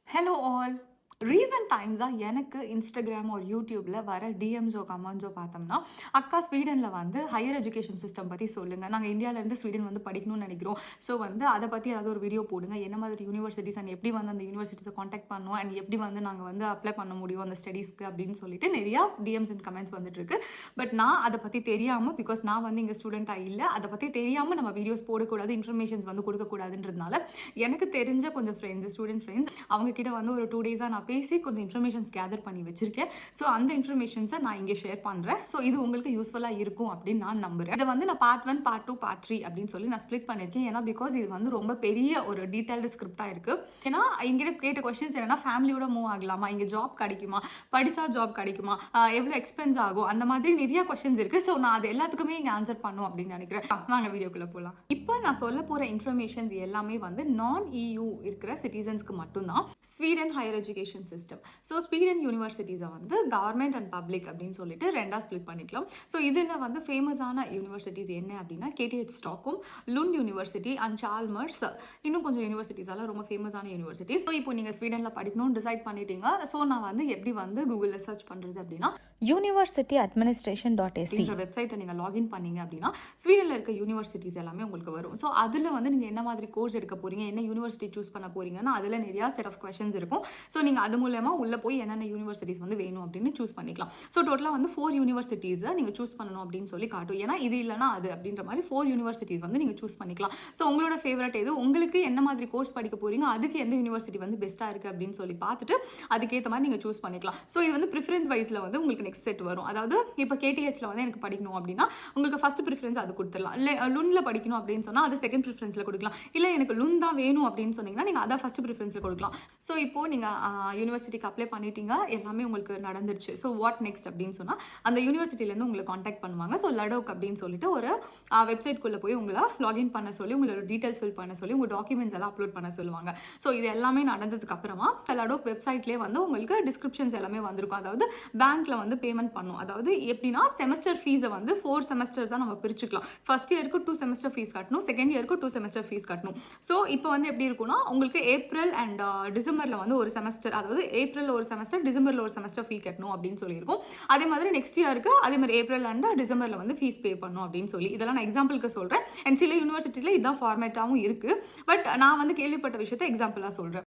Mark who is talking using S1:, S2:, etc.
S1: Hello all. Recent டைம்ஸாக எனக்கு Instagram ஒரு யூடியூப்பில் வர டிஎம்ஸோ கமெண்ட்ஸோ பார்த்தோம்னா, அக்கா ஸ்வீடனில் வந்து ஹையர் எஜுகேஷன் சிஸ்டம் பற்றி சொல்லுங்கள், நாங்கள் இந்தியாவிலேருந்து ஸ்வீடன் வந்து படிக்கணும்னு நினைக்கிறோம், ஸோ வந்து அதை பற்றி ஏதாவது ஒரு வீடியோ போடுங்க, என்ன மாதிரி யூனிவர்சிட்டிஸ் அண்ட் எப்படி வந்து அந்த யூனிவர்சிட்டிஸை காண்டாக்ட் பண்ணோம் அண்ட் எப்படி வந்து நாங்கள் வந்து அப்ளை பண்ண முடியும் அந்த ஸ்டடீஸ்க்கு அப்படின்னு சொல்லிட்டு நிறையா டிஎம்ஸ் அண்ட் கமெண்ட்ஸ் வந்துட்டுருக்கு. பட் நான் அதை பற்றி தெரியாமல், பிகாஸ் நான் வந்து இங்கே ஸ்டூடெண்ட்டாக இல்லை, அதை பற்றி தெரியாமல் நம்ம வீடியோஸ் போடக்கூடாது, இன்ஃபர்மேஷன்ஸ் வந்து கொடுக்கக்கூடாதுன்றதுனால எனக்கு தெரிஞ்ச கொஞ்சம் ஃப்ரெண்ட்ஸ், ஸ்டூடெண்ட் ஃப்ரெண்ட்ஸ், அவங்க கிட்ட வந்து ஒரு 2 டேஸாக நான் பேசி கொஞ்சம் இன்ஃபர்மேஷன்ஸ் கேதர் பண்ணி வச்சிருக்கேன். ஸோ அந்த இன்ஃபர்மேஷன்ஸை நான் இங்கே ஷேர் பண்ணுறேன். ஸோ இது உங்களுக்கு யூஸ்ஃபுல்லாக இருக்கும் அப்படின்னு நான் நம்புறேன். இதை வந்து நான் பார்ட் 1, பார்ட் 2, பார்ட் 3 அப்படின்னு சொல்லி நான் ஸ்ப்ளிட் பண்ணியிருக்கேன். ஏன்னா பிகாஸ் இது வந்து ரொம்ப பெரிய ஒரு டீடைல்டு ஸ்கிரிப்டாக இருக்குது. ஏன்னா எங்கிட்ட கேட்ட கொஸ்டின்ஸ் என்னன்னா, ஃபேமிலியோட மூவ் ஆகலாமா, இங்கே ஜாப் கிடைக்குமா, படித்தா ஜாப் கிடைக்குமா, எவ்வளோ எக்ஸ்பென்ஸ் ஆகும், அந்த மாதிரி நிறைய கொஸ்டின்ஸ் இருக்குது. ஸோ நான் அது எல்லாத்துக்குமே இங்கே ஆன்சர் பண்ணும் அப்படின்னு நினைக்கிறேன். வாங்க வீடியோக்குள்ளே போகலாம். இப்போ நான் சொல்ல போகிற இன்ஃபர்மேஷன்ஸ் எல்லாமே வந்து நான் EU இருக்கிற சிட்டிசன்ஸ்க்கு மட்டும்தான். Sweden higher education system. So Sweden யூனிவர்சிட்டிஸை வந்து கவர்மெண்ட் அண்ட் பப்ளிக் அப்படின்னு சொல்லிட்டு ரெண்டாக ஸ்ப்ளிட் பண்ணிக்கலாம். ஸோ இதில் வந்து ஃபேமஸான யூனிவர்சிட்டிஸ் என்ன அப்படின்னா, KTH ஸ்டாக்கும், லுண்ட் யூனிவர்சிட்டி அண்ட் சால்மர்ஸ், இன்னும் கொஞ்சம் யூனிவர்சிட்டிஸ் எல்லாம் ரொம்ப ஃபேமஸான யூனிவர்சிட்டிஸ். ஸோ இப்போ நீங்கள் ஸ்வீடனில் படிக்கணும்னு டிசைட் பண்ணிட்டீங்க. ஸோ நான் வந்து எப்படி வந்து கூகுளில் சர்ச் பண்ணுறது அப்படின்னா,
S2: universityadministration.ac
S1: வெப்சைட்டை நீங்கள் லாகின் பண்ணீங்க அப்படின்னா ஸ்வீடனில் இருக்க யூனிவர்சிட்டிஸ் எல்லாமே உங்களுக்கு வரும். ஸோ அதில் வந்து நீங்கள் என்ன மாதிரி கோர்ஸ் எடுக்க போகிறீங்க, என்ன யூனிவர்சிட்டி சூஸ் பண்ண போகிறீங்கன்னா அதில் நிறையா செட் ஆஃப் கொஸ்டின்ஸ் இருக்கும். ஸோ நீங்கள் அது மூலமாக உள்ளே போய் என்னென்ன யூனிவர்சிட்டிஸ் வந்து வேணும் அப்படின்னு சூஸ் பண்ணிக்கலாம். ஸோ டோட்டலாக வந்து 4 யூனிவர்சிட்டிஸை நீங்கள் சூஸ் பண்ணணும் அப்படின்னு சொல்லி காட்டும். ஏன்னா இது இல்லைனா அது அப்படின்ற மாதிரி 4 யூனிவர்சிட்டிஸ் வந்து நீங்கள் சூஸ் பண்ணிக்கலாம். ஸோ உங்களோட ஃபேவரட் எது, உங்களுக்கு என்ன மாதிரி கோர்ஸ் படிக்க போகிறீங்க, அதுக்கு எந்த யூனிவர்சிட்டி வந்து பெஸ்ட்டாக இருக்குது அப்படின்னு சொல்லி பார்த்துட்டு அதுக்கேற்ற மாதிரி நீங்கள் சூஸ் பண்ணிக்கலாம். ஸோ இது வந்து ப்ரிஃபரன்ஸ் வைஸில் வந்து உங்களுக்கு நெக்ஸ்ட் செட் வரும். அதாவது இப்போ KTHல வந்து எனக்கு படிக்கணும் அப்படின்னா உங்களுக்கு ஃபர்ஸ்ட் ப்ரிஃபரன்ஸ் அது கொடுத்துடலாம். இல்லை லுண்டில் படிக்கணும் அப்படின்னு சொன்னால் அது செகண்ட் ப்ரிஃபரன்ஸில் கொடுக்கலாம். இல்லை எனக்கு லுண்ட் தான் வேணும் அப்படின்னு சொன்னீங்கன்னா நீங்கள் அதை ஃபர்ஸ்ட் ப்ரிஃபரன்ஸில் கொடுக்கலாம். ஸோ இப்போது நீங்கள் யூனிவர்சிட்டிக்கு அப்ளை பண்ணிட்டீங்க, எல்லாமே உங்களுக்கு நடந்துருச்சு. ஸோ வாட் நெக்ஸ்ட் அப்படின்னு சொன்னால் அந்த யூனிவர்சிட்டிலேருந்து உங்களை காண்டாக்ட் பண்ணுவாங்க. ஸோ லடோக் அப்படின்னு சொல்லிட்டு ஒரு வெப்சைட்குள்ளே போய் உங்களை லாகின் பண்ண சொல்லி உங்களோட டீட்டெயில்ஸ் ஃபில் பண்ண சொல்லி உங்கள் டாக்குமெண்ட்ஸ் எல்லாம் அப்லோட் பண்ண சொல்லுவாங்க. ஸோ இது எல்லாமே நடந்ததுக்கு அப்புறமா லடோக் வெப்சைட்லேயே வந்து உங்களுக்கு டிஸ்கிரிப்ஷன்ஸ் எல்லாமே வந்திருக்கும். அதாவது பேங்க்கில் வந்து பேமெண்ட் பண்ணும். அதாவது எப்படின்னா செமஸ்டர் ஃபீஸை வந்து 4 செமஸ்டர்ஸாக நம்ம பிரிச்சுக்கலாம். ஃபர்ஸ்ட் இயருக்கு 2 செமஸ்டர் ஃபீஸ் கட்டணும், செகண்ட் இயருக்கு 2 செமஸ்டர் ஃபீஸ் கட்டணும். ஸோ இப்போ வந்து எப்படி இருக்குன்னா, உங்களுக்கு ஏப்ரல் அண்ட் டிசம்பரில் வந்து ஒரு செமஸ்டர், அதாவது ஏப்ரலில் ஒரு செமஸ்டர், டிசம்பரில் ஒரு செமஸ்டர் ஃபீ கட்டணும் அப்படின்னு சொல்லியிருக்கும். அதே மாதிரி நெக்ஸ்ட் இயருக்கு அதே மாதிரி ஏப்ரல் அண்ட் டிசம்பரில் வந்து ஃபீஸ் பே பண்ணணும் அப்படின்னு சொல்லி, இதெல்லாம் நான் எக்ஸாம்பிளுக்கு சொல்கிறேன். அண்ட் சில யூனிவர்சிட்டியில் இதுதான் ஃபார்மேட்டாகவும் இருக்குது. பட் நான் வந்து கேள்விப்பட்ட விஷயத்தை எக்ஸாம்பிளாக சொல்கிறேன்.